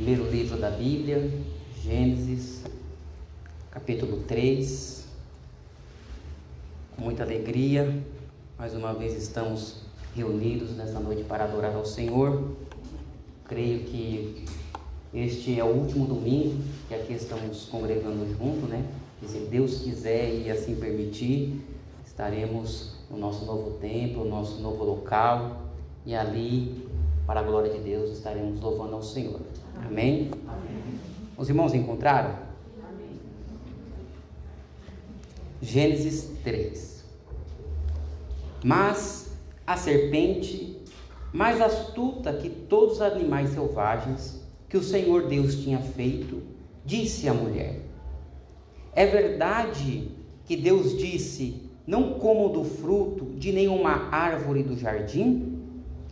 Primeiro livro da Bíblia, Gênesis, capítulo 3. Com muita alegria, mais uma vez estamos reunidos nesta noite para adorar ao Senhor. Creio que este é o último domingo que aqui estamos congregando junto, E se Deus quiser e assim permitir, estaremos no nosso novo templo, no nosso novo local, e ali, para a glória de Deus, estaremos louvando ao Senhor. Amém? Amém. Os irmãos encontraram? Amém. Gênesis 3. Mas a serpente, mais astuta que todos os animais selvagens que o Senhor Deus tinha feito, disse à mulher: é verdade que Deus disse: não comam do fruto de nenhuma árvore do jardim?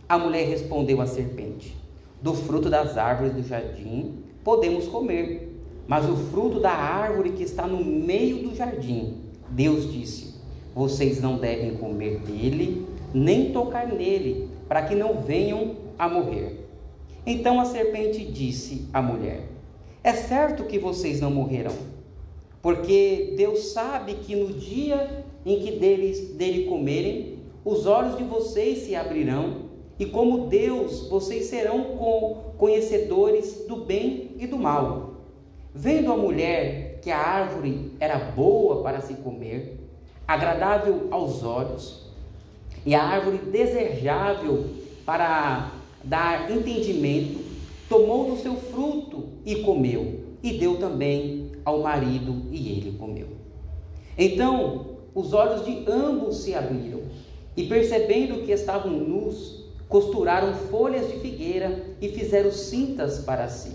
A mulher respondeu à serpente: do fruto das árvores do jardim podemos comer, mas o fruto da árvore que está no meio do jardim, Deus disse: vocês não devem comer dele, nem tocar nele, para que não venham a morrer. Então a serpente disse à mulher: é certo que vocês não morrerão, porque Deus sabe que no dia em que dele comerem, os olhos de vocês se abrirão, e como Deus, vocês serão conhecedores do bem e do mal. Vendo a mulher que a árvore era boa para se comer, agradável aos olhos, e a árvore desejável para dar entendimento, tomou do seu fruto e comeu, e deu também ao marido, e ele comeu. Então os olhos de ambos se abriram, e percebendo que estavam nus, costuraram folhas de figueira e fizeram cintas para si.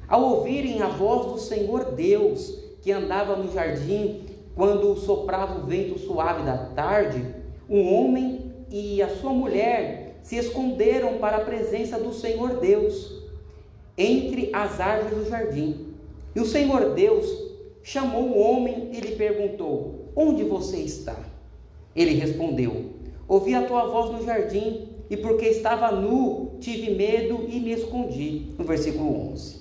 Ao ouvirem a voz do Senhor Deus, que andava no jardim quando soprava o vento suave da tarde, um homem e a sua mulher se esconderam para a presença do Senhor Deus entre as árvores do jardim. E o Senhor Deus chamou o homem e lhe perguntou: onde você está? Ele respondeu: ouvi a tua voz no jardim, e porque estava nu, tive medo e me escondi. No versículo 11.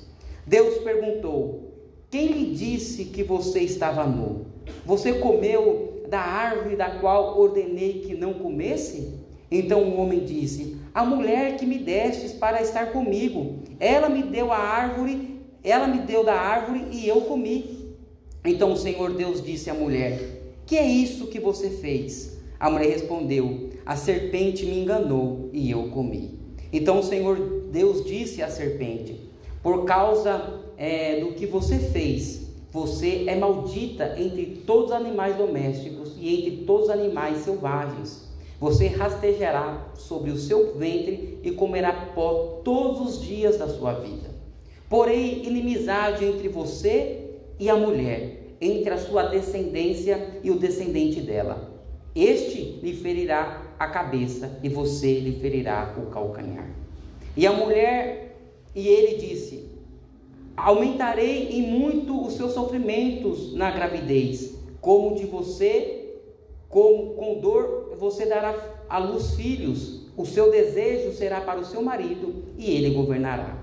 Deus perguntou: quem lhe disse que você estava nu? Você comeu da árvore da qual ordenei que não comesse? Então o homem disse: a mulher que me destes para estar comigo, ela me deu da árvore e eu comi. Então o Senhor Deus disse à mulher: que é isso que você fez? A mulher respondeu: a serpente me enganou e eu comi. Então o Senhor Deus disse à serpente: por causa do que você fez, você é maldita entre todos os animais domésticos e entre todos os animais selvagens. Você rastejará sobre o seu ventre e comerá pó todos os dias da sua vida. Porém, inimizade entre você e a mulher, entre a sua descendência e o descendente dela. Este lhe ferirá a cabeça e você lhe ferirá o calcanhar. E ele disse: aumentarei em muito os seus sofrimentos na gravidez, com dor você dará à luz filhos, o seu desejo será para o seu marido e ele governará.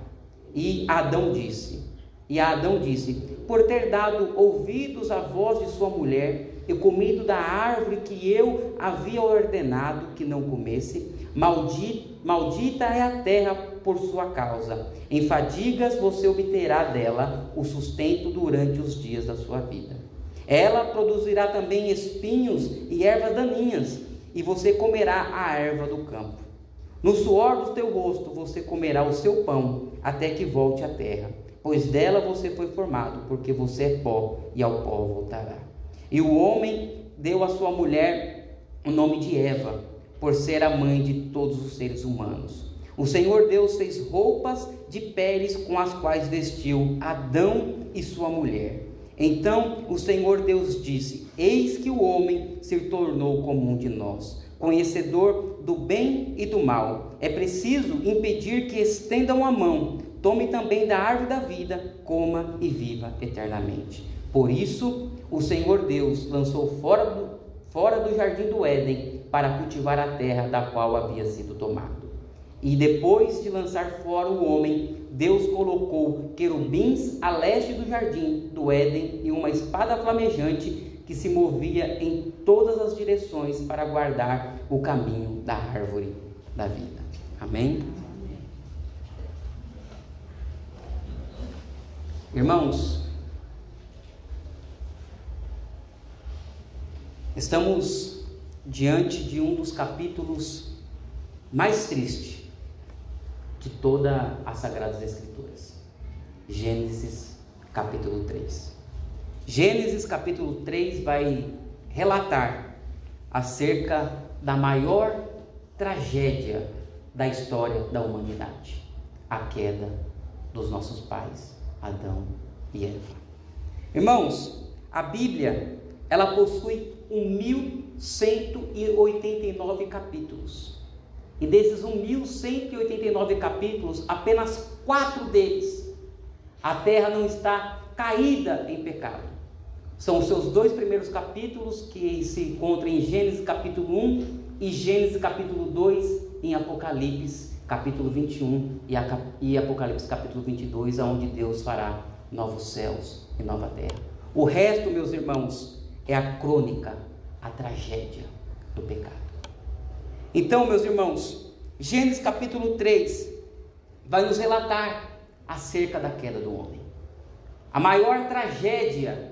E Adão disse, por ter dado ouvidos à voz de sua mulher e comido da árvore que eu havia ordenado que não comesse, maldita é a terra por sua causa. Em fadigas você obterá dela o sustento durante os dias da sua vida. Ela produzirá também espinhos e ervas daninhas, e você comerá a erva do campo. No suor do teu rosto você comerá o seu pão, até que volte à terra, pois dela você foi formado, porque você é pó, e ao pó voltará. E o homem deu à sua mulher o nome de Eva, por ser a mãe de todos os seres humanos. O Senhor Deus fez roupas de peles com as quais vestiu Adão e sua mulher. Então o Senhor Deus disse: eis que o homem se tornou como um de nós, conhecedor do bem e do mal. É preciso impedir que estendam a mão. Tome também da árvore da vida, coma e viva eternamente. Por isso o Senhor Deus lançou fora do jardim do Éden para cultivar a terra da qual havia sido tomado. E depois de lançar fora o homem, Deus colocou querubins a leste do jardim do Éden e uma espada flamejante que se movia em todas as direções para guardar o caminho da árvore da vida. Amém? Irmãos, estamos diante de um dos capítulos mais tristes de toda as Sagradas Escrituras. Gênesis capítulo 3. Gênesis capítulo 3 vai relatar acerca da maior tragédia da história da humanidade, a queda dos nossos pais, Adão e Eva. Irmãos, a Bíblia, ela possui 1189 capítulos. E desses 1189 capítulos, apenas 4 deles, a terra não está caída em pecado. São os seus 2 primeiros capítulos, que se encontram em Gênesis capítulo 1 e Gênesis capítulo 2, em Apocalipse capítulo 21 e Apocalipse capítulo 22, onde Deus fará novos céus e nova terra. O resto, meus irmãos, é a crônica, a tragédia do pecado. Então, meus irmãos, Gênesis capítulo 3 vai nos relatar acerca da queda do homem. A maior tragédia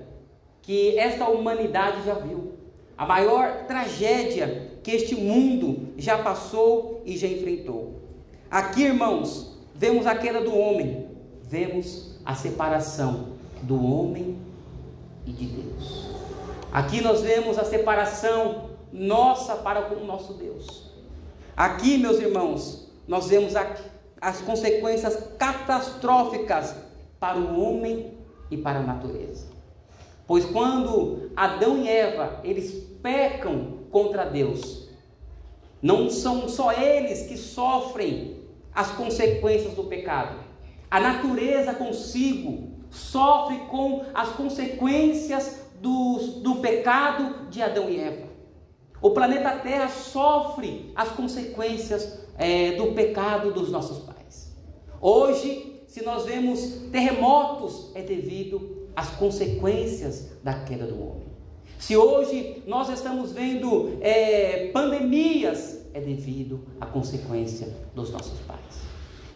que esta humanidade já viu. A maior tragédia que este mundo já passou e já enfrentou. Aqui, irmãos, vemos a queda do homem. Vemos a separação do homem e de Deus. Aqui nós vemos a separação nossa para com o nosso Deus. Aqui, meus irmãos, nós vemos as consequências catastróficas para o homem e para a natureza. Pois quando Adão e Eva, eles pecam contra Deus, não são só eles que sofrem as consequências do pecado. A natureza consigo sofre com as consequências do pecado de Adão e Eva. O planeta Terra sofre as consequências do pecado dos nossos pais. Hoje, se nós vemos terremotos, é devido às consequências da queda do homem. Se hoje nós estamos vendo pandemias, é devido à consequência dos nossos pais.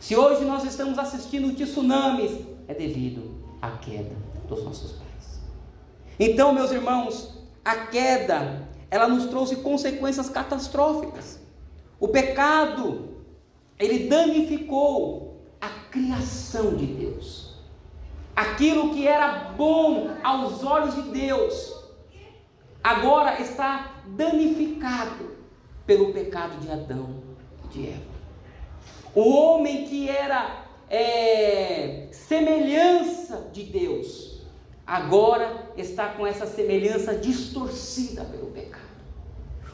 Se hoje nós estamos assistindo tsunamis, é devido à queda dos nossos pais. Então, meus irmãos, a queda, ela nos trouxe consequências catastróficas. O pecado, ele danificou a criação de Deus. Aquilo que era bom aos olhos de Deus, agora está danificado pelo pecado de Adão e de Eva. O homem que era semelhança de Deus, agora está com essa semelhança distorcida pelo pecado.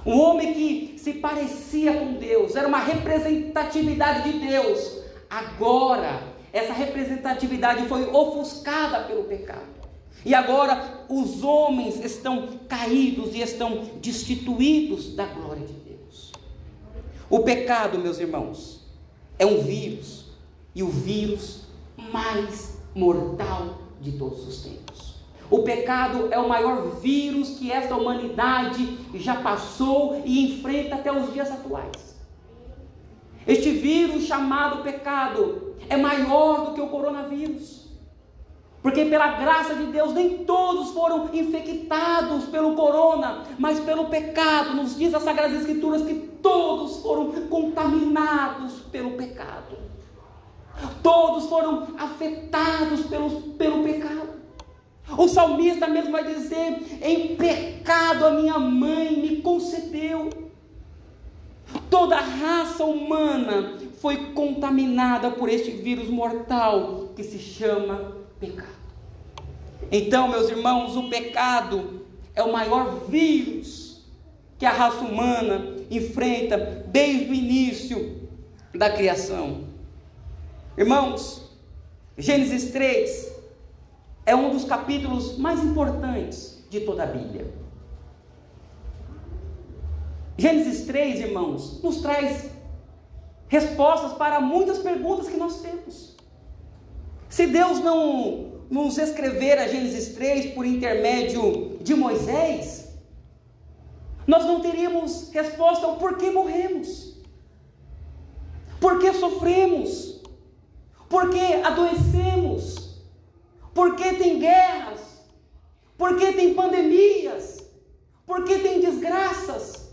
O homem que se parecia com Deus, era uma representatividade de Deus, agora essa representatividade foi ofuscada pelo pecado. E agora os homens estão caídos e estão destituídos da glória de Deus. O pecado, meus irmãos, é um vírus, e o vírus mais mortal de todos os tempos. O pecado é o maior vírus que esta humanidade já passou e enfrenta até os dias atuais. Este vírus chamado pecado é maior do que o coronavírus, porque pela graça de Deus nem todos foram infectados pelo corona, mas pelo pecado. Nos diz as Sagradas Escrituras que todos foram contaminados pelo pecado, todos foram afetados pelo pecado. O salmista mesmo vai dizer: em pecado a minha mãe me concebeu. Toda a raça humana foi contaminada por este vírus mortal que se chama pecado. Então, meus irmãos, o pecado é o maior vírus que a raça humana enfrenta desde o início da criação. Irmãos, Gênesis 3 é um dos capítulos mais importantes de toda a Bíblia. Gênesis 3, irmãos, nos traz respostas para muitas perguntas que nós temos. Se Deus não nos escrever a Gênesis 3 por intermédio de Moisés, nós não teríamos resposta ao porquê morremos, porquê sofremos, porquê adoecemos, porquê tem guerras, porquê tem pandemias, porquê tem desgraças.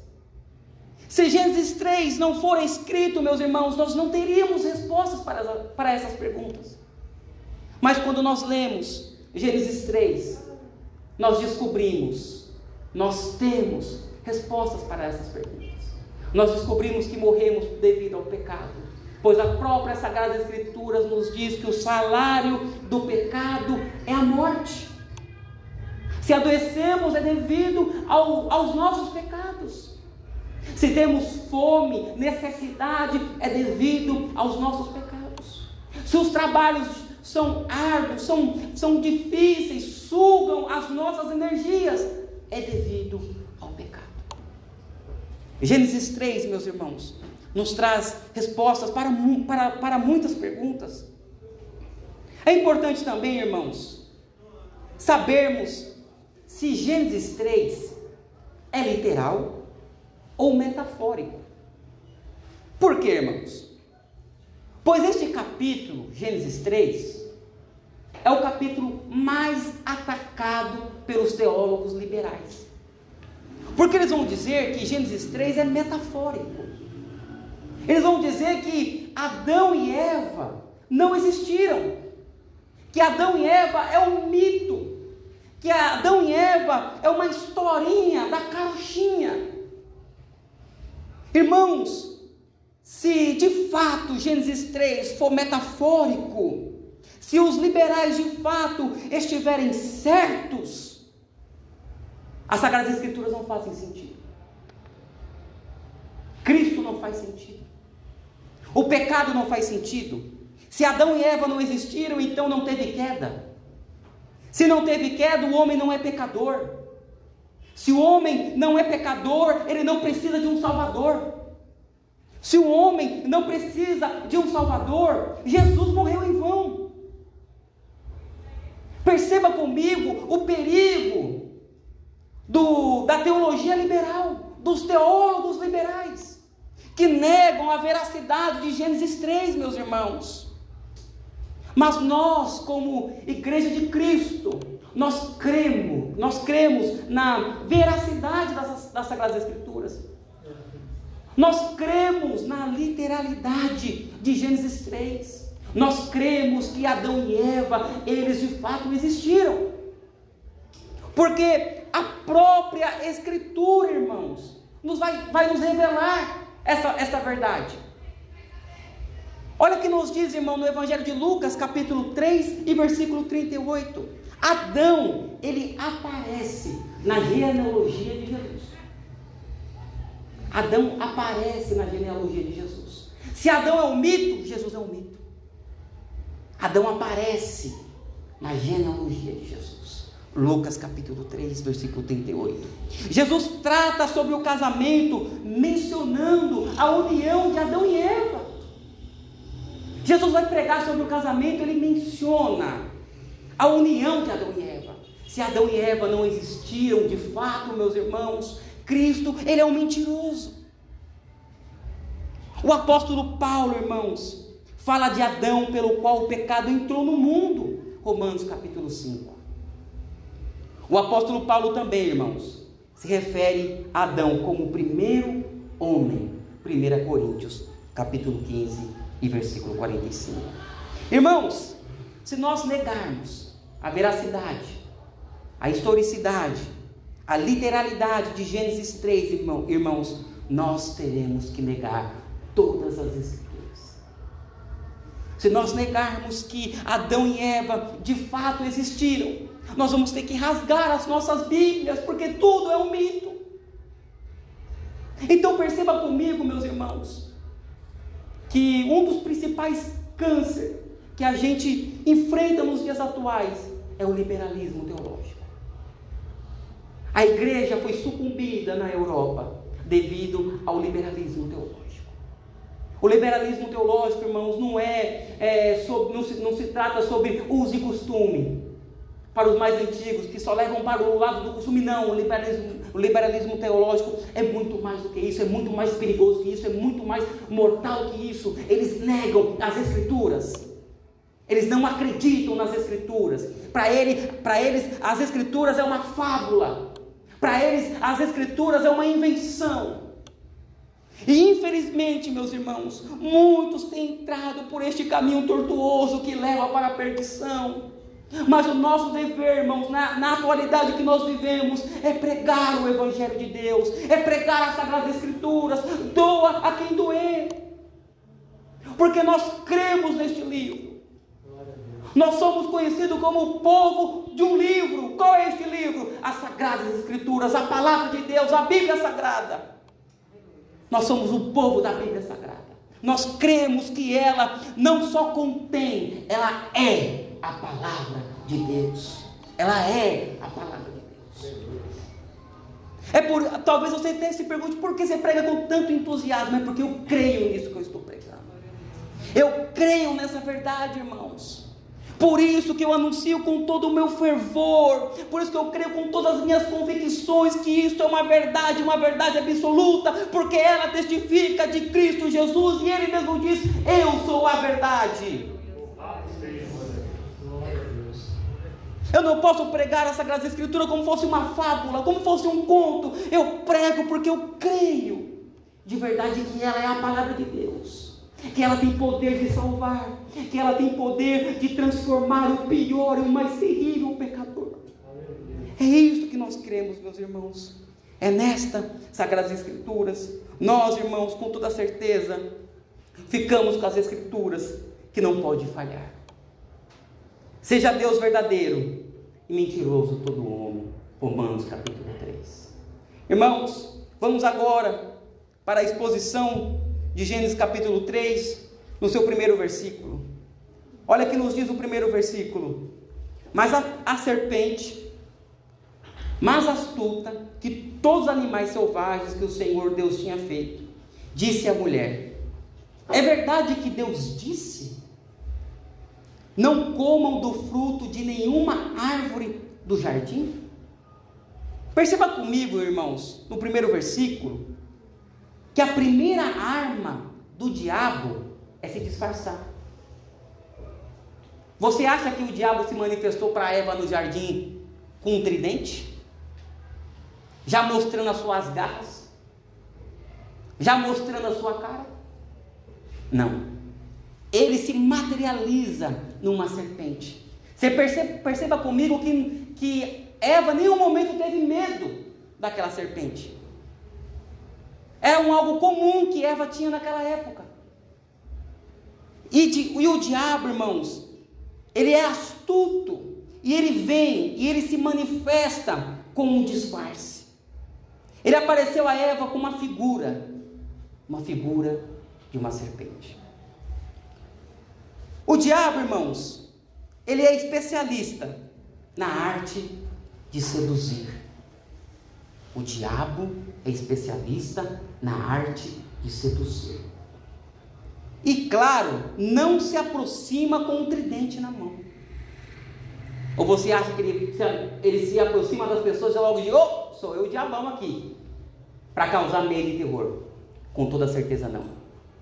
Se Gênesis 3 não for escrito, meus irmãos, nós não teríamos respostas para essas perguntas. Mas quando nós lemos Gênesis 3, nós descobrimos, nós temos respostas para essas perguntas. Nós descobrimos que morremos devido ao pecado, pois a própria Sagrada Escritura nos diz que o salário do pecado é a morte. Se adoecemos é devido aos nossos pecados. Se temos fome, necessidade, é devido aos nossos pecados. Se os trabalhos são árduos, são difíceis, sugam as nossas energias, é devido ao pecado. Gênesis 3, meus irmãos, nos traz respostas para muitas perguntas. É importante também, irmãos, sabermos se Gênesis 3 é literal ou metafórico. Por quê, irmãos? Pois este capítulo, Gênesis 3, é o capítulo mais atacado pelos teólogos liberais. Porque eles vão dizer que Gênesis 3 é metafórico. Eles vão dizer que Adão e Eva não existiram, que Adão e Eva é um mito, que Adão e Eva é uma historinha da carochinha. Irmãos, se de fato Gênesis 3 for metafórico, se os liberais de fato estiverem certos, as Sagradas Escrituras não fazem sentido. Cristo não faz sentido. O pecado não faz sentido. Se Adão e Eva não existiram, então não teve queda. Se não teve queda, o homem não é pecador. Se o homem não é pecador, ele não precisa de um Salvador. Se o homem não precisa de um Salvador, Jesus morreu em vão. Perceba comigo o perigo da teologia liberal, dos teólogos liberais, que negam a veracidade de Gênesis 3, meus irmãos. Mas nós, como Igreja de Cristo, nós cremos na veracidade das Sagradas Escrituras. Nós cremos na literalidade de Gênesis 3. Nós cremos que Adão e Eva, eles de fato existiram. Porque a própria Escritura, irmãos, vai nos revelar essa verdade. Olha o que nos diz, irmão, no Evangelho de Lucas, capítulo 3 e versículo 38. Adão, ele aparece na genealogia de Jesus. Adão aparece na genealogia de Jesus. Se Adão é um mito, Jesus é um mito. Adão aparece na genealogia de Jesus. Lucas capítulo 3, versículo 38. Jesus trata sobre o casamento, mencionando a união de Adão e Eva. Jesus vai pregar sobre o casamento, ele menciona a união de Adão e Eva. Se Adão e Eva não existiam de fato, meus irmãos, Cristo, ele é um mentiroso. O apóstolo Paulo, irmãos, fala de Adão pelo qual o pecado entrou no mundo. Romanos capítulo 5. O apóstolo Paulo também, irmãos, se refere a Adão como o primeiro homem. 1 Coríntios capítulo 15 e versículo 45. Irmãos, se nós negarmos a veracidade, a historicidade, a literalidade de Gênesis 3, irmãos, nós teremos que negar todas as Escrituras. Se nós negarmos que Adão e Eva de fato existiram, nós vamos ter que rasgar as nossas Bíblias, porque tudo é um mito. Então perceba comigo, meus irmãos, que um dos principais cânceres que a gente enfrenta nos dias atuais é o liberalismo teológico. A igreja foi sucumbida na Europa devido ao liberalismo teológico. O liberalismo teológico, irmãos, não se trata sobre uso e costume. Para os mais antigos, que só levam para o lado do costume, não. O liberalismo teológico é muito mais do que isso, é muito mais perigoso que isso, é muito mais mortal que isso. Eles negam as Escrituras. Eles não acreditam nas Escrituras. Para eles, as Escrituras é uma fábula. Para eles, as Escrituras é uma invenção. E infelizmente, meus irmãos, muitos têm entrado por este caminho tortuoso que leva para a perdição. Mas o nosso dever, irmãos, na atualidade que nós vivemos, é pregar o Evangelho de Deus, é pregar as Sagradas Escrituras, doa a quem doer, porque nós cremos neste livro. Nós somos conhecidos como o povo de um livro. Qual é este livro? As Sagradas Escrituras, a Palavra de Deus, a Bíblia Sagrada. Nós somos o povo da Bíblia Sagrada. Nós cremos que ela não só contém, ela é a Palavra de Deus. Ela é a Palavra de Deus. Talvez você até se pergunte por que você prega com tanto entusiasmo. É porque eu creio nisso que eu estou pregando. Eu creio nessa verdade, irmãos. Por isso que eu anuncio com todo o meu fervor, por isso que eu creio com todas as minhas convicções que isso é uma verdade absoluta, porque ela testifica de Cristo Jesus, e Ele mesmo diz: eu sou a verdade. Eu não posso pregar a Sagrada Escritura como fosse uma fábula, como fosse um conto. Eu prego porque eu creio de verdade que ela é a Palavra de Deus, que ela tem poder de salvar, que ela tem poder de transformar o pior e o mais terrível pecador. É isso que nós cremos, meus irmãos. É nesta Sagradas Escrituras. Nós, irmãos, com toda certeza, ficamos com as Escrituras que não pode falhar. Seja Deus verdadeiro e mentiroso todo homem. Romanos capítulo 3. Irmãos, vamos agora para a exposição de Gênesis capítulo 3, no seu primeiro versículo. Olha que nos diz o primeiro versículo: mas a serpente, mais astuta que todos os animais selvagens que o Senhor Deus tinha feito, disse à mulher: é verdade que Deus disse: não comam do fruto de nenhuma árvore do jardim? Perceba comigo, irmãos, no primeiro versículo, que a primeira arma do diabo é se disfarçar. Você acha que o diabo se manifestou para Eva no jardim com um tridente? Já mostrando as suas garras? Já mostrando a sua cara? Não. Ele se materializa numa serpente. Você perceba comigo que Eva em nenhum momento teve medo daquela serpente. Era algo comum que Eva tinha naquela época. E o diabo, irmãos, ele é astuto. E ele vem e ele se manifesta com um disfarce. Ele apareceu a Eva com uma figura de uma serpente. O diabo, irmãos, ele é especialista na arte de seduzir. O diabo é especialista na arte de seduzir. E claro, não se aproxima com um tridente na mão. Ou você acha que ele se aproxima das pessoas e logo diz: oh, sou eu o diabão aqui, para causar medo e terror? Com toda certeza não.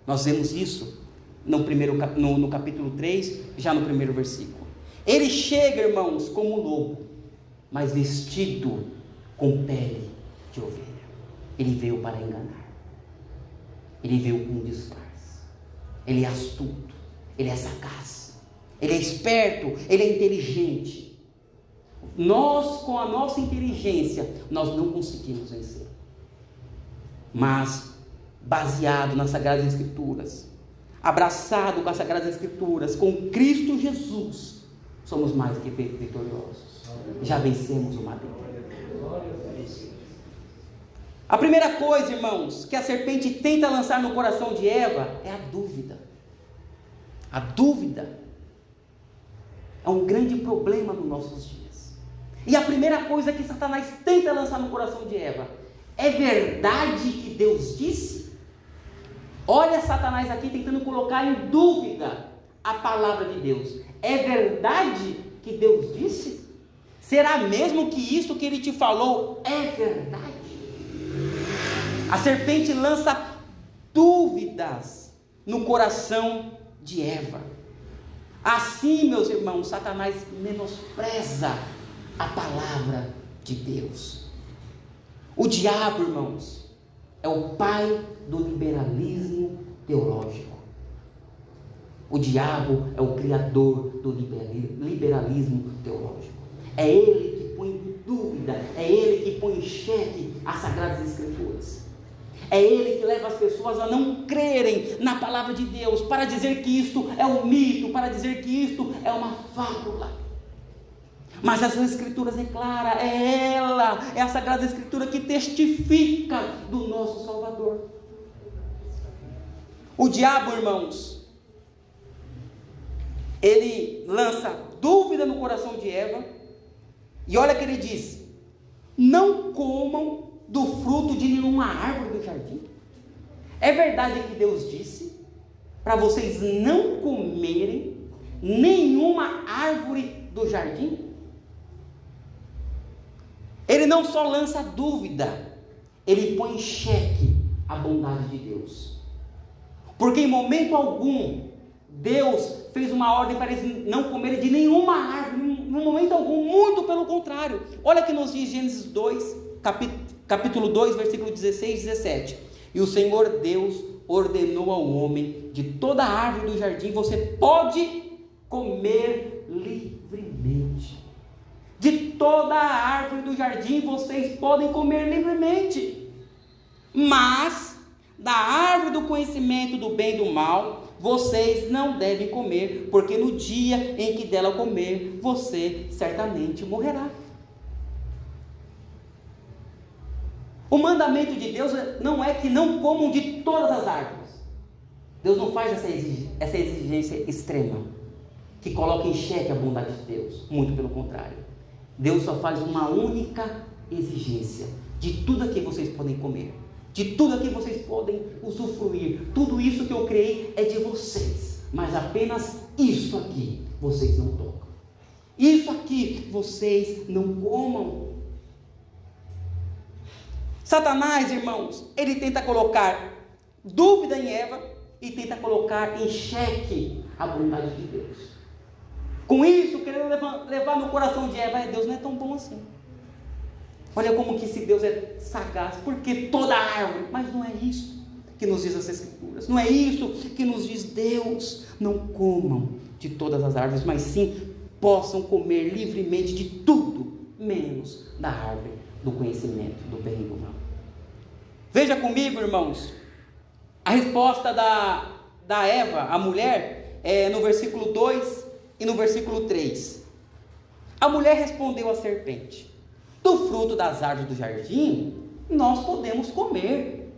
Nós vemos isso no capítulo 3, já no primeiro versículo. Ele chega, irmãos, como um lobo, mas vestido com pele de ovelha. Ele veio para enganar. Ele veio com um disfarce. Ele é astuto, ele é sagaz, ele é esperto, ele é inteligente. Nós, com a nossa inteligência, nós não conseguimos vencer. Mas, baseado nas Sagradas Escrituras, abraçado com as Sagradas Escrituras, com Cristo Jesus, somos mais do que vitoriosos. Já vencemos o maligno. A primeira coisa, irmãos, que a serpente tenta lançar no coração de Eva é a dúvida. A dúvida é um grande problema nos nossos dias. E a primeira coisa que Satanás tenta lançar no coração de Eva: é verdade que Deus disse? Olha Satanás aqui tentando colocar em dúvida a palavra de Deus. É verdade que Deus disse? Será mesmo que isso que ele te falou é verdade? A serpente lança dúvidas no coração de Eva. Assim, meus irmãos, Satanás menospreza a palavra de Deus. O diabo, irmãos, é o pai do liberalismo teológico. O diabo é o criador do liberalismo teológico. É ele que põe em dúvida, é ele que põe em xeque as Sagradas Escrituras. É ele que leva as pessoas a não crerem na palavra de Deus, para dizer que isto é um mito, para dizer que isto é uma fábula. Mas as Escrituras é clara, é ela, é a Sagrada Escritura que testifica do nosso Salvador. O diabo, irmãos, ele lança dúvida no coração de Eva, e olha que ele diz: não comam do fruto de nenhuma árvore do jardim. É verdade que Deus disse para vocês não comerem nenhuma árvore do jardim? Ele não só lança dúvida, ele põe em xeque a bondade de Deus. Porque em momento algum, Deus fez uma ordem para eles não comerem de nenhuma árvore, em momento algum, muito pelo contrário. Olha que nos diz Gênesis 2, capítulo 2, versículo 16 e 17. E o Senhor Deus ordenou ao homem: de toda árvore do jardim você pode comer livremente. De toda a árvore do jardim vocês podem comer livremente, mas da árvore do conhecimento do bem e do mal vocês não devem comer, porque no dia em que dela comer, você certamente morrerá. O mandamento de Deus não é que não comam de todas as árvores. Deus não faz essa exigência extrema, que coloca em xeque a bondade de Deus. Muito pelo contrário. Deus só faz uma única exigência: de tudo aqui vocês podem comer, de tudo aqui vocês podem usufruir, tudo isso que eu criei é de vocês, mas apenas isso aqui vocês não tocam, isso aqui vocês não comam. Satanás, irmãos, ele tenta colocar dúvida em Eva e tenta colocar em xeque a bondade de Deus. Com isso, querendo levar no coração de Eva: Deus não é tão bom assim. Olha como que esse Deus é sagaz, porque toda árvore, mas não é isso que nos diz as Escrituras, não é isso que nos diz Deus. Não comam de todas as árvores, mas sim possam comer livremente de tudo, menos da árvore do conhecimento do bem e do mal. Veja comigo, irmãos, a resposta da Eva, a mulher, no versículo 2 e no versículo 3. A mulher respondeu à serpente: do fruto das árvores do jardim nós podemos comer,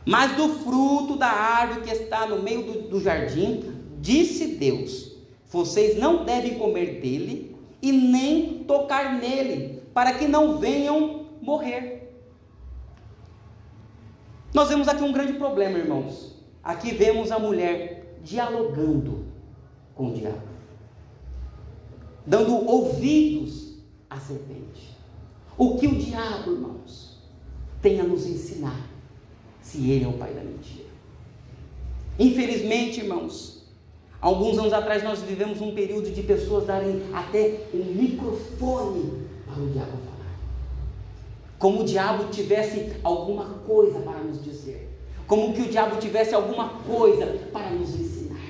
mas do fruto da árvore que está no meio do jardim, disse Deus: vocês não devem comer dele e nem tocar nele, para que não venham morrer. Nós vemos aqui um grande problema, irmãos. Aqui vemos a mulher dialogando com o diabo, dando ouvidos à serpente. O que o diabo, irmãos, tem a nos ensinar, se ele é o pai da mentira? Infelizmente, irmãos, alguns anos atrás nós vivemos um período de pessoas darem até um microfone para o diabo falar, como o diabo tivesse alguma coisa para nos dizer, como que o diabo tivesse alguma coisa para nos ensinar.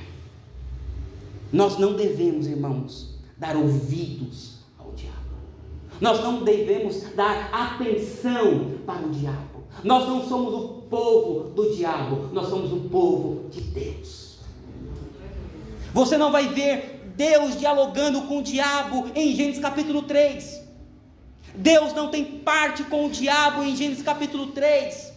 Nós não devemos, irmãos, dar ouvidos ao diabo. Nós não devemos dar atenção para o diabo. Nós não somos o povo do diabo, nós somos o povo de Deus. Você não vai ver Deus dialogando com o diabo em Gênesis capítulo 3. Deus não tem parte com o diabo em Gênesis capítulo 3.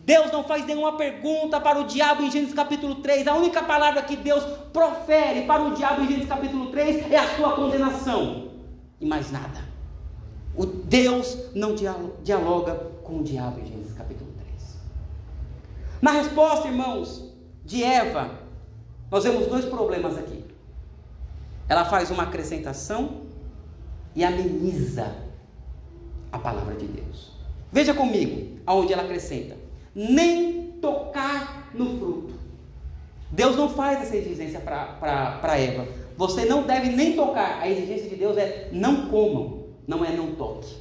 Deus não faz nenhuma pergunta para o diabo em Gênesis capítulo 3. A única palavra que Deus profere para o diabo em Gênesis capítulo 3 é a sua condenação, e mais nada. O Deus não dialoga com o diabo em Gênesis capítulo 3. Na resposta, irmãos, de Eva, nós vemos dois problemas aqui. Ela faz uma acrescentação e ameniza a palavra de Deus. Veja comigo aonde ela acrescenta: nem tocar no fruto. Deus não faz essa exigência para Eva. Você não deve nem tocar. A exigência de Deus é: não comam, não é não toque.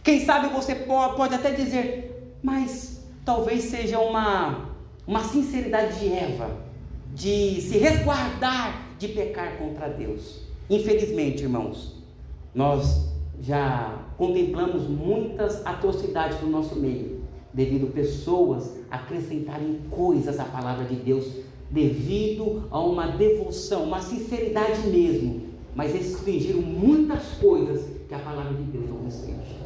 Quem sabe você pode até dizer, mas talvez seja uma sinceridade de Eva, de se resguardar de pecar contra Deus. Infelizmente, irmãos, nós já contemplamos muitas atrocidades no nosso meio, devido a pessoas acrescentarem coisas à palavra de Deus, devido a uma devoção, uma sinceridade mesmo, mas restringiram muitas coisas que a palavra de Deus não restringe.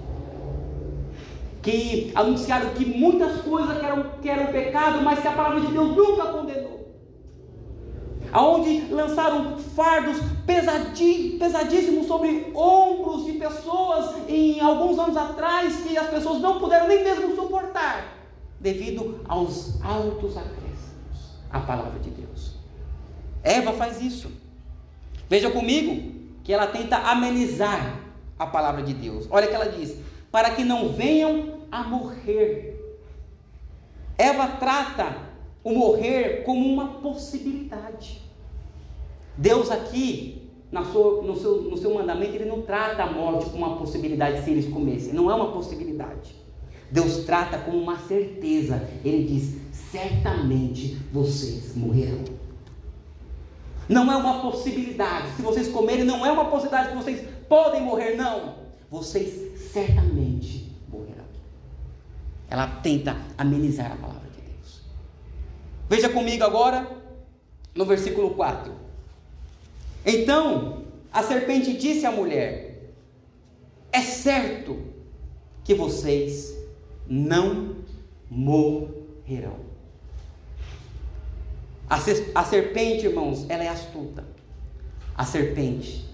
Que anunciaram que muitas coisas que eram pecado, mas que a palavra de Deus nunca condenou. Aonde lançaram fardos pesadíssimos sobre ombros de pessoas em alguns anos atrás, que as pessoas não puderam nem mesmo suportar, devido aos altos acréscimos à palavra de Deus. Eva faz isso. Veja comigo que ela tenta amenizar a palavra de Deus. Olha o que ela diz: para que não venham a morrer. Eva trata o morrer como uma possibilidade. Deus aqui, no seu mandamento, Ele não trata a morte como uma possibilidade se eles comessem. Não é uma possibilidade. Deus trata como uma certeza. Ele diz: certamente vocês morrerão. Não é uma possibilidade. Se vocês comerem, não é uma possibilidade que vocês podem morrer, não. Vocês certamente morrerão. Ela tenta amenizar a palavra de Deus. Veja comigo agora no versículo 4. Então a serpente disse à mulher: é certo que vocês não morrerão. A serpente, irmãos, ela é astuta. A serpente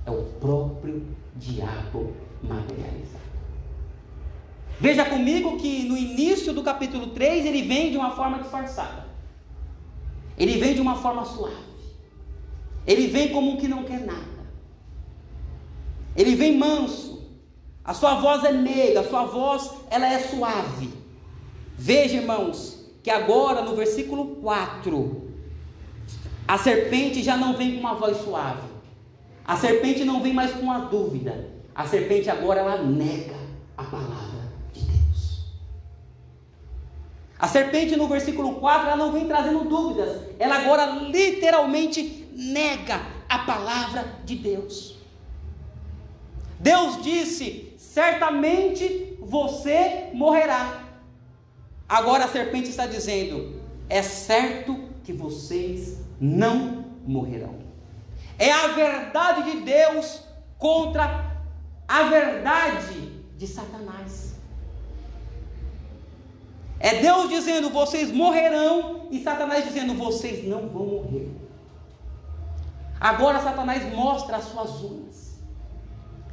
é o próprio diabo materializado. Veja comigo que no início do capítulo 3 ele vem de uma forma disfarçada. Ele vem de uma forma suave. Ele vem como um que não quer nada. Ele vem manso. A sua voz é meiga, a sua voz ela é suave. Veja, irmãos, que agora no versículo 4, a serpente já não vem com uma voz suave. A serpente não vem mais com a dúvida. A serpente agora ela nega a palavra de Deus. A serpente no versículo 4, ela não vem trazendo dúvidas. Ela agora literalmente nega a palavra de Deus. Deus disse: certamente você morrerá. Agora a serpente está dizendo: é certo que vocês não morrerão. É a verdade de Deus contra a verdade de Satanás. É Deus dizendo: vocês morrerão, e Satanás dizendo: vocês não vão morrer. Agora Satanás mostra as suas unhas.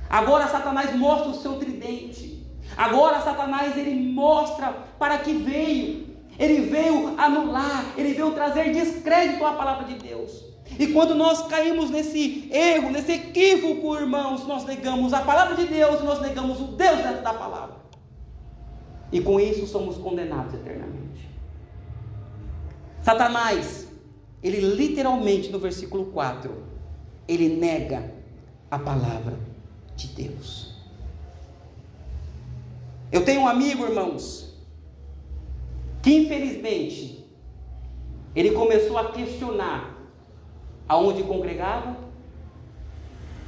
Agora Satanás mostra o seu tridente. Agora Satanás ele mostra para que veio. Ele veio anular, ele veio trazer descrédito à palavra de Deus. E quando nós caímos nesse erro, nesse equívoco, irmãos, nós negamos a palavra de Deus, nós negamos o Deus da palavra. E com isso somos condenados eternamente. Satanás, ele literalmente no versículo 4, ele nega a palavra de Deus. Eu tenho um amigo, irmãos, que infelizmente ele começou a questionar aonde congregava.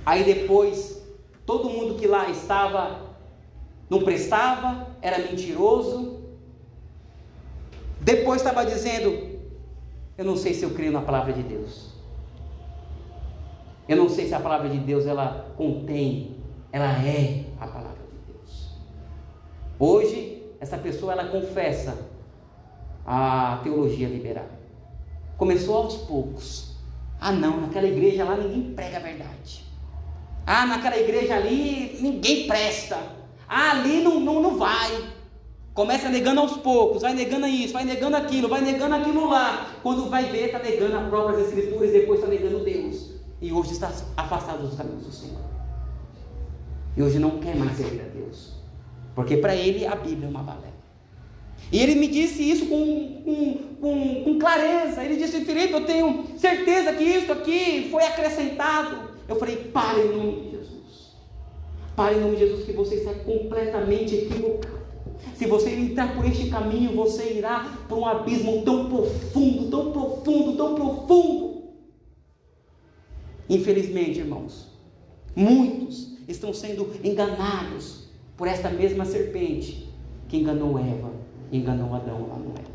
Aí depois todo mundo que lá estava não prestava, era mentiroso. Depois estava dizendo: eu não sei se eu creio na palavra de Deus. Eu não sei se a palavra de Deus ela contém, ela é a palavra de Deus. Hoje essa pessoa ela confessa a teologia liberal. Começou aos poucos. Ah não, naquela igreja lá ninguém prega a verdade. Ah, naquela igreja ali ninguém presta. Ah, ali não vai. Começa negando aos poucos, vai negando isso, vai negando aquilo lá. Quando vai ver, está negando as próprias escrituras, depois está negando Deus. E hoje está afastado dos caminhos do Senhor. E hoje não quer mais servir a Deus. Porque para ele a Bíblia é uma balela. E ele me disse isso com clareza. Ele disse: Filipe, eu tenho certeza que isso aqui foi acrescentado. Eu falei: pare em nome de Jesus. Pare em nome de Jesus, que você está completamente equivocado. Se você entrar por este caminho, você irá para um abismo tão profundo, tão profundo, tão profundo. Infelizmente, irmãos, muitos estão sendo enganados por esta mesma serpente que enganou Eva, enganou Adão lá no Éden.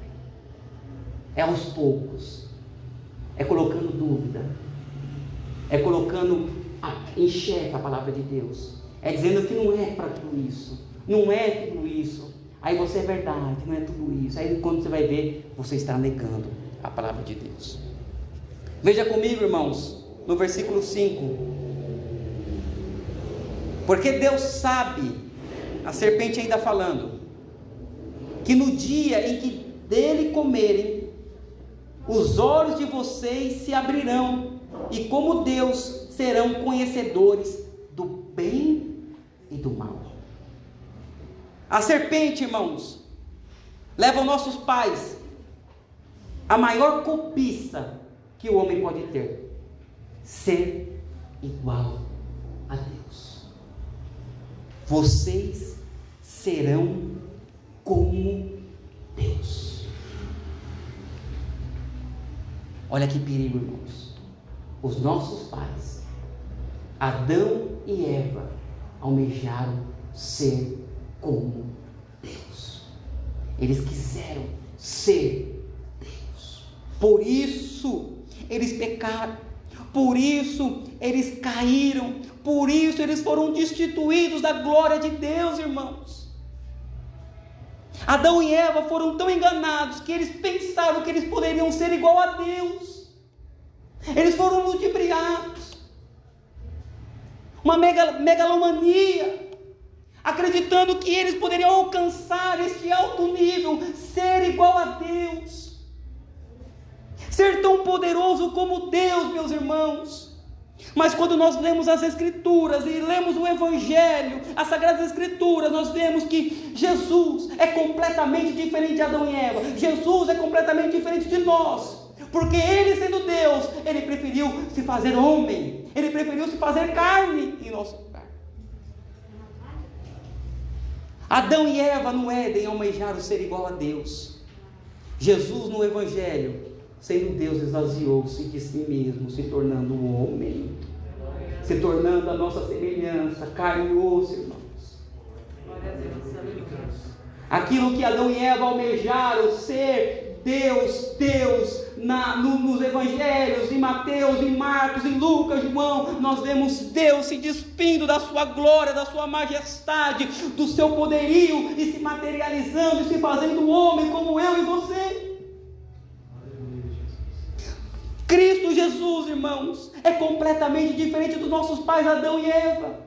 É aos poucos, é colocando dúvida, é colocando em xeque a palavra de Deus, é dizendo que não é para tudo isso, não é tudo isso. Aí você é verdade, não é tudo isso. Aí quando você vai ver, você está negando a palavra de Deus. Veja comigo, irmãos, no versículo 5. Porque Deus sabe, a serpente ainda falando, que no dia em que dele comerem, os olhos de vocês se abrirão, e como Deus serão conhecedores do bem e do mal. A serpente, irmãos, leva os nossos pais a maior cobiça que o homem pode ter: ser igual a Deus. Vocês serão como Deus. Olha que perigo, irmãos. Os nossos pais, Adão e Eva, almejaram ser como Deus. Eles quiseram ser Deus. Por isso eles pecaram. Por isso eles caíram. Por isso eles foram destituídos da glória de Deus, irmãos. Adão e Eva foram tão enganados que eles pensaram que eles poderiam ser igual a Deus. Eles foram ludibriados. Uma megalomania, acreditando que eles poderiam alcançar este alto nível, ser igual a Deus, ser tão poderoso como Deus, meus irmãos. Mas quando nós lemos as Escrituras e lemos o Evangelho, as Sagradas Escrituras, nós vemos que Jesus é completamente diferente de Adão e Eva. Jesus é completamente diferente de nós, porque Ele, sendo Deus, Ele preferiu se fazer homem, Ele preferiu se fazer carne em nosso lugar. Adão e Eva no Éden almejaram ser igual a Deus. Jesus no Evangelho, sendo Deus, esvaziou-se de si mesmo, se tornando um homem, se tornando a nossa semelhança, carne e osso, irmãos. Aquilo que Adão e Eva almejaram ser Deus, nos Evangelhos, em Mateus, em Marcos, em Lucas, João, nós vemos Deus se despindo da sua glória, da sua majestade, do seu poderio, e se materializando e se fazendo homem como eu e você. Cristo Jesus, irmãos, é completamente diferente dos nossos pais Adão e Eva.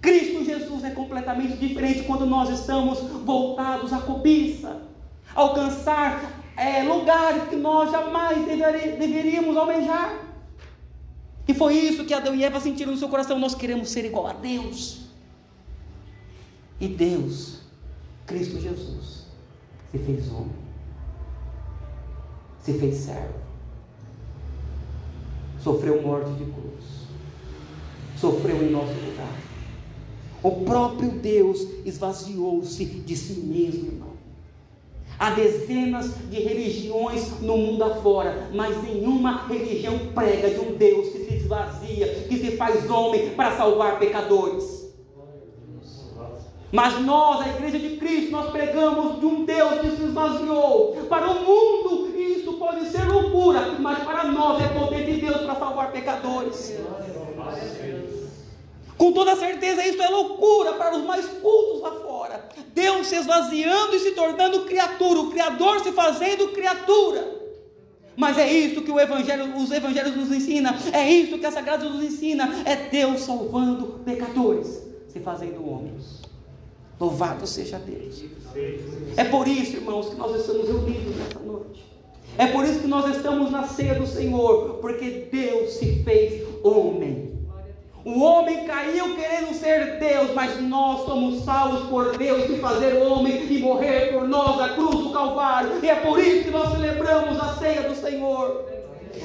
Cristo Jesus é completamente diferente quando nós estamos voltados à cobiça, alcançar lugares que nós jamais deveríamos almejar. E foi isso que Adão e Eva sentiram no seu coração: nós queremos ser igual a Deus. E Deus, Cristo Jesus, se fez homem, se fez servo, sofreu morte de cruz, sofreu em nosso lugar. O próprio Deus esvaziou-se de si mesmo, irmão. Há dezenas de religiões no mundo afora, mas nenhuma religião prega de um Deus que se esvazia, que se faz homem para salvar pecadores. Mas nós, a Igreja de Cristo, nós pregamos de um Deus que se esvaziou. Para o mundo isso pode ser loucura, mas para nós é poder de Deus para salvar pecadores. Com toda certeza isso é loucura para os mais cultos lá fora. Deus se esvaziando e se tornando criatura, o Criador se fazendo criatura. Mas é isso que os evangelhos nos ensinam, é isso que a Sagrada nos ensina, é Deus salvando pecadores, se fazendo homens. Louvado seja Deus. É por isso, irmãos, que nós estamos reunidos nessa noite. É por isso que nós estamos na ceia do Senhor, porque Deus se fez homem. O homem caiu querendo ser Deus, mas nós somos salvos por Deus de fazer homem e morrer por nós na cruz do Calvário. E é por isso que nós celebramos a ceia do Senhor.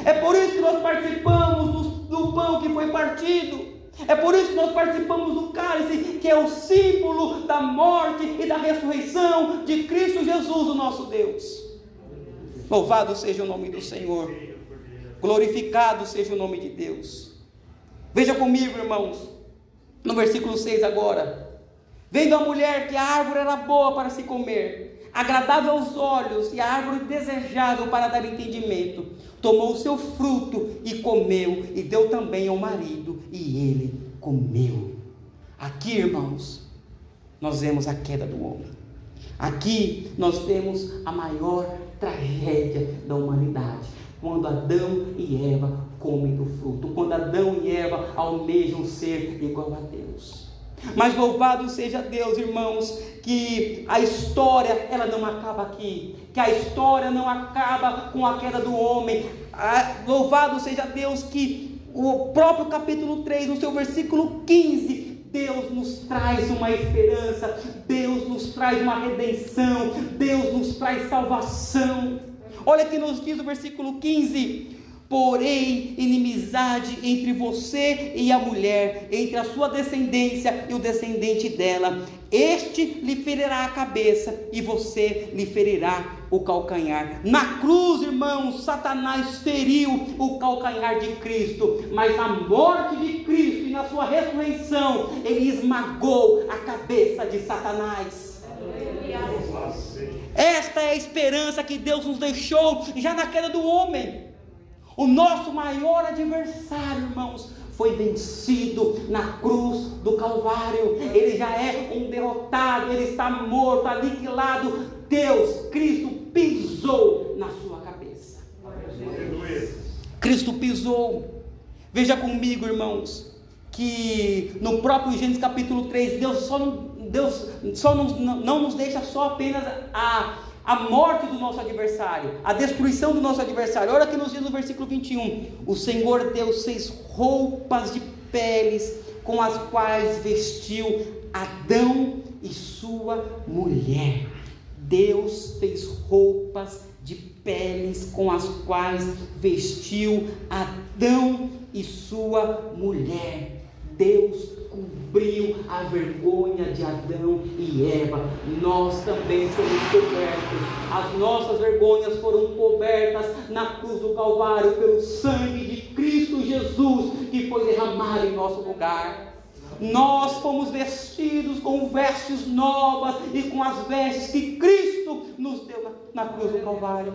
É por isso que nós participamos do pão que foi partido. É por isso que nós participamos do cálice, que é o símbolo da morte e da ressurreição de Cristo Jesus, o nosso Deus. Louvado seja o nome do Senhor. Glorificado seja o nome de Deus. Veja comigo, irmãos, no versículo 6 agora. Vendo a mulher que a árvore era boa para se comer, agradável aos olhos, e a árvore desejável para dar entendimento, tomou o seu fruto e comeu, e deu também ao marido, e ele comeu. Aqui, irmãos, nós vemos a queda do homem. Aqui nós temos a maior tragédia da humanidade, quando Adão e Eva comem do fruto, quando Adão e Eva almejam ser igual a Deus. Mas louvado seja Deus, irmãos, que a história ela não acaba aqui, que a história não acaba com a queda do homem. Louvado seja Deus que o próprio capítulo 3, no seu versículo 15, Deus nos traz uma esperança, Deus nos traz uma redenção, Deus nos traz salvação. Olha que nos diz o versículo 15: porém, inimizade entre você e a mulher, entre a sua descendência e o descendente dela. Este lhe ferirá a cabeça e você lhe ferirá o calcanhar. Na cruz, irmãos, Satanás feriu o calcanhar de Cristo, mas na morte de Cristo e na sua ressurreição, ele esmagou a cabeça de Satanás. Esta é a esperança que Deus nos deixou já na queda do homem. O nosso maior adversário, irmãos, foi vencido na cruz do Calvário. Ele já é um derrotado, ele está morto, aniquilado. Deus, Cristo pisou na sua cabeça. Cristo pisou. Veja comigo, irmãos, que no próprio Gênesis capítulo 3, Deus não nos deixa só apenas a morte do nosso adversário, a destruição do nosso adversário. Olha que nos diz no versículo 21, o Senhor Deus fez roupas de peles com as quais vestiu Adão e sua mulher. Deus fez roupas de peles com as quais vestiu Adão e sua mulher. Deus cobriu a vergonha de Adão e Eva. Nós também somos cobertos. As nossas vergonhas foram cobertas na cruz do Calvário pelo sangue de Cristo Jesus, que foi derramado em nosso lugar. Nós fomos vestidos com vestes novas e com as vestes que Cristo nos deu na cruz do Calvário.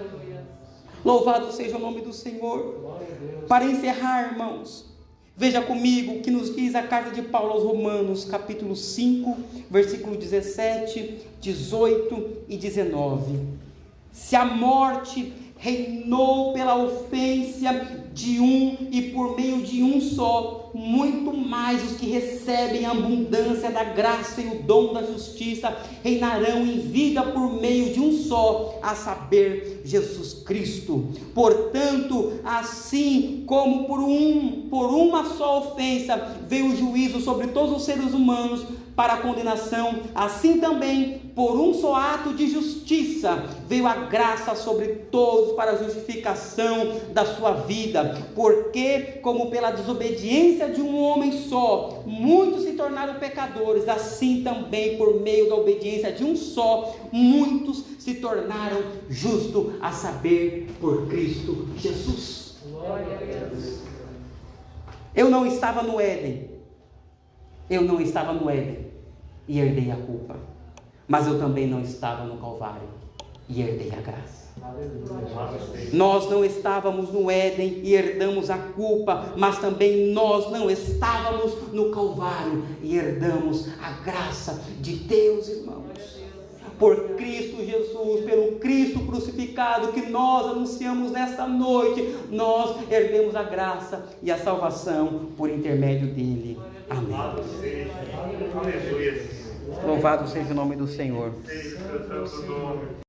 Louvado seja o nome do Senhor. Para encerrar, irmãos, veja comigo o que nos diz a carta de Paulo aos Romanos, capítulo 5, versículo 17, 18 e 19. Se a morte reinou pela ofensa de um e por meio de um só, muito mais os que recebem a abundância da graça e o dom da justiça reinarão em vida por meio de um só, a saber, Jesus Cristo. Portanto, assim como por uma só ofensa veio o juízo sobre todos os seres humanos para a condenação, assim também por um só ato de justiça veio a graça sobre todos para a justificação da sua vida. Porque como pela desobediência de um homem só muitos se tornaram pecadores, assim também por meio da obediência de um só muitos se tornaram justos, a saber, por Cristo Jesus. Glória a Deus. Eu não estava no Éden e herdei a culpa, mas eu também não estava no Calvário e herdei a graça. Nós não estávamos no Éden e herdamos a culpa, mas também nós não estávamos no Calvário e herdamos a graça de Deus, irmãos. Por Cristo Jesus, pelo Cristo crucificado que nós anunciamos nesta noite, nós herdemos a graça e a salvação por intermédio dele. Amém. Louvado seja o nome do Senhor. Bendito seja o teu nome.